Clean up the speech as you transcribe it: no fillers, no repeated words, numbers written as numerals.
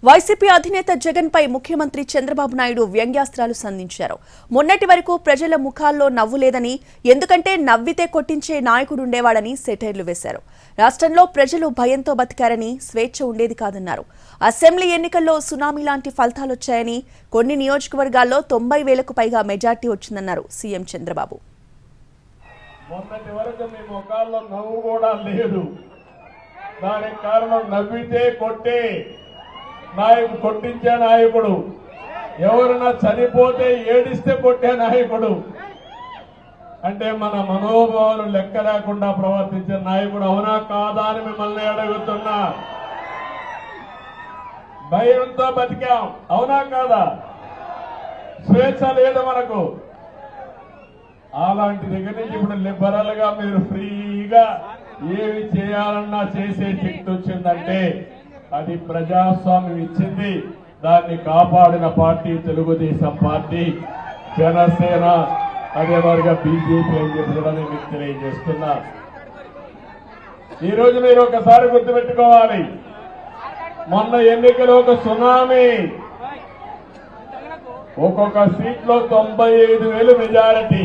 YCP అధినేత జగన్ పై ముఖ్యమంత్రి చంద్రబాబు నాయుడు వ్యంగ్యాస్త్రాలు సంధించారు. మొన్నటి వరకు ప్రజల ముఖాల్లో నవ్వు లేదని, ఎందుకంటే నవ్వితే కొట్టించే నాయకుడుండేవాడని సెటైర్లు వేశారు. రాష్ట్రంలో ప్రజలు భయంతో బతికారని, స్వేచ్ఛ ఉండేది కాదన్నారు. అసెంబ్లీ ఎన్నికల్లో సునామీ లాంటి ఫలితాలొచ్చాయని, కొన్ని నియోజకవర్గాల్లో 90,000కు పైగా మెజార్టీ వచ్చిందన్నారు సీఎం చంద్రబాబు. మొన్నటి వరకు మీ ముఖాల్లో నవ్వు కూడా లేదు. దానికి కారణం నవ్వితే కొట్టే నాయకుడు, కొట్టించే నాయకుడు, ఎవరైనా చనిపోతే ఏడిస్తే కొట్టే నాయకుడు, అంటే మన మనోభావాలు లెక్క లేకుండా ప్రవర్తించే నాయకుడు. అవునా కాదా అని మిమ్మల్ని అడుగుతున్నా. భయంతో బతికాం, అవునా కాదా? స్వేచ్ఛ లేదు మనకు. అలాంటి దగ్గర నుంచి ఇప్పుడు లిబరల్ గా మీరు ఫ్రీగా ఏమి చేయాలన్నా చేసే శక్తి వచ్చిందంటే అది ప్రజాస్వామ్యం ఇచ్చింది. దాన్ని కాపాడిన పార్టీ తెలుగుదేశం పార్టీ, జనసేన, అదే మరిగా బీజేపీ అని చెప్పి మీకు తెలియజేస్తున్నా. ఈరోజు మీరు ఒకసారి గుర్తుపెట్టుకోవాలి, మొన్న ఎన్నికలో ఒక సునామీ, ఒక్కొక్క సీట్లో 95,000 మెజారిటీ.